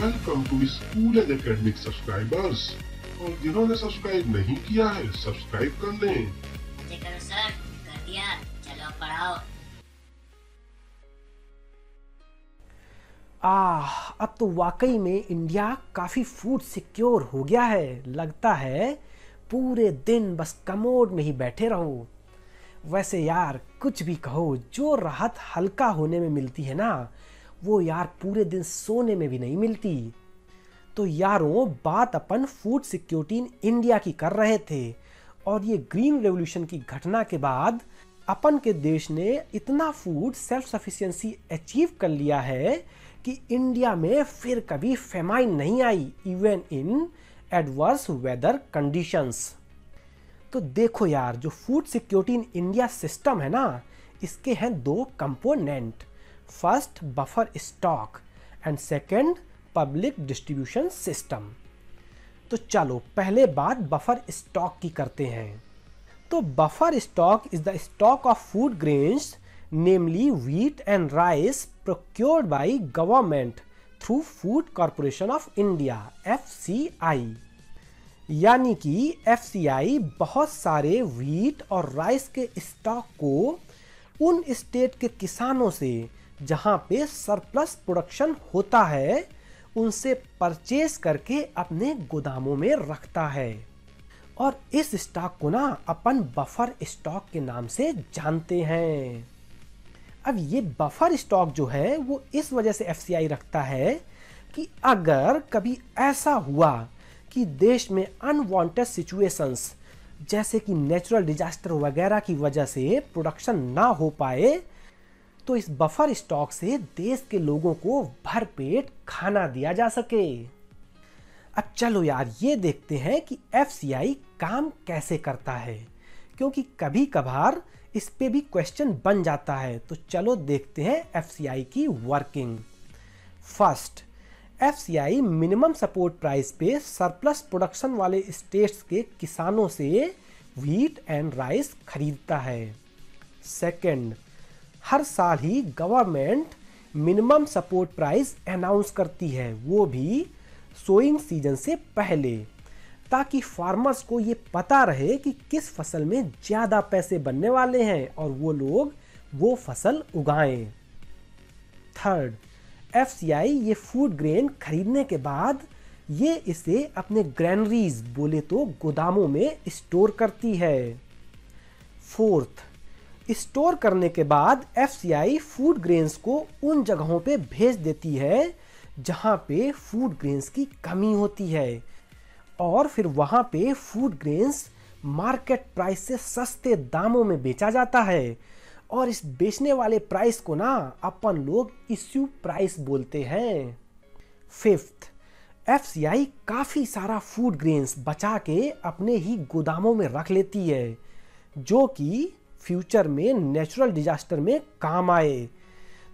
Welcome to school and academic subscribers. और जिन्होंने subscribe नहीं किया है सब्सक्राइब कर लें। जी करो सर, कर दिया। चलो पढ़ाओ। अब तो वाकई में इंडिया काफ़ी फूड सिक्योर हो गया है। लगता है पूरे दिन बस कमोड में ही बैठे रहो। वैसे यार कुछ भी कहो, जो राहत हल्का होने में मिलती है ना, वो यार पूरे दिन सोने में भी नहीं मिलती। तो यारों, बात अपन फूड सिक्योरिटी इन इंडिया की कर रहे थे, और ये ग्रीन रेवोल्यूशन की घटना के बाद अपन के देश ने इतना फूड सेल्फ सफिशिएंसी अचीव कर लिया है कि इंडिया में फिर कभी फेमाइन नहीं आई, even in adverse weather conditions. तो देखो यार, जो food security in India system है ना, इसके हैं दो component. First buffer stock and second public distribution system. तो चलो पहले बात बफर स्टॉक की करते हैं। तो buffer stock is the stock of food grains, namely wheat and rice, procured by government through food corporation of India FCI। यानी कि FCI बहुत सारे व्हीट और राइस के स्टॉक को उन स्टेट के किसानों से जहां पे सरप्लस प्रोडक्शन होता है, उनसे परचेज करके अपने गोदामों में रखता है। और इस स्टॉक को ना अपन बफर स्टॉक के नाम से जानते हैं। अब ये बफर स्टॉक जो है वो इस वजह से FCI रखता है कि अगर कभी ऐसा हुआ कि देश में अनवांटेड सिचुएशंस जैसे कि नेचुरल डिजास्टर वगैरह की वजह से प्रोडक्शन ना हो पाए, तो इस बफर स्टॉक से देश के लोगों को भरपेट खाना दिया जा सके। अब चलो यार ये देखते हैं कि FCI काम कैसे करता है, क्योंकि कभी कभार इस पे भी क्वेश्चन बन जाता है। तो चलो देखते हैं FCI की working. First, FCI minimum support price पे सरप्लस प्रोडक्शन वाले स्टेट्स के किसानों से व्हीट एंड राइस खरीदता है। सेकंड, हर साल ही government minimum support price announce करती है, वो भी सोइंग सीजन से पहले, ताकि फार्मर्स को ये पता रहे कि किस फसल में ज़्यादा पैसे बनने वाले हैं और वो लोग वो फसल उगाएं। थर्ड, FCI ये फूड ग्रेन खरीदने के बाद ये इसे अपने ग्रैनरीज, बोले तो गोदामों में स्टोर करती है। फोर्थ, स्टोर करने के बाद FCI फूड ग्रेन्स को उन जगहों पे भेज देती है जहां पे फूड ग्रेन्स की कमी होती है, और फिर वहां पे फूड ग्रेन्स मार्केट प्राइस से सस्ते दामों में बेचा जाता है। और इस बेचने वाले प्राइस को ना अपन लोग इश्यू प्राइस बोलते हैं। फिफ्थ, FCI काफ़ी सारा फूड ग्रेन्स बचा के अपने ही गोदामों में रख लेती है, जो कि फ्यूचर में नेचुरल डिजास्टर में काम आए।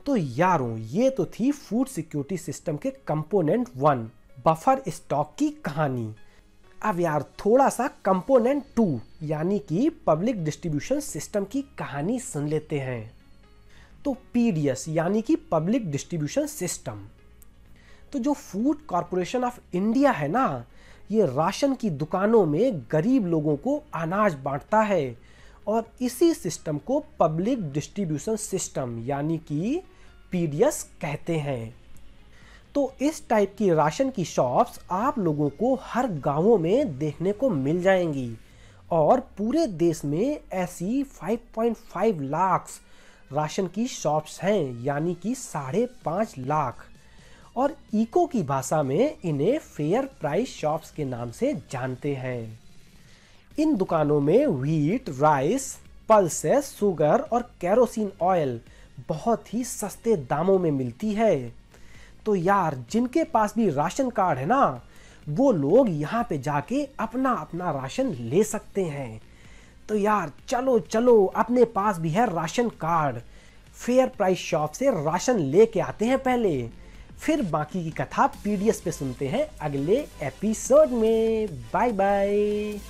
तो यारों, ये तो थी फूड सिक्योरिटी सिस्टम के कंपोनेंट 1 बफर स्टॉक की कहानी। अब यार थोड़ा सा कंपोनेंट 2 यानी कि पब्लिक डिस्ट्रीब्यूशन सिस्टम की कहानी सुन लेते हैं। तो PDS यानी कि पब्लिक डिस्ट्रीब्यूशन सिस्टम, तो जो फूड कॉरपोरेशन ऑफ इंडिया है ना, ये राशन की दुकानों में गरीब लोगों को अनाज बांटता है, और इसी सिस्टम को पब्लिक डिस्ट्रीब्यूशन सिस्टम यानी कि PDS कहते हैं। तो इस टाइप की राशन की शॉप्स आप लोगों को हर गांवों में देखने को मिल जाएंगी, और पूरे देश में ऐसी 5.5 लाख राशन की शॉप्स हैं, यानी कि 5.5 लाख। और इको की भाषा में इन्हें फेयर प्राइस शॉप्स के नाम से जानते हैं। इन दुकानों में व्हीट, राइस, पल्सेस, शुगर और केरोसिन ऑयल बहुत ही सस्ते दामों में मिलती है। तो यार जिनके पास भी राशन कार्ड है ना, वो लोग यहाँ पे जाके अपना अपना राशन ले सकते हैं। तो यार चलो चलो, अपने पास भी है ration card, fair price shop से राशन लेके आते हैं पहले, फिर बाकी की कथा PDS पे सुनते हैं अगले एपिसोड में। Bye bye.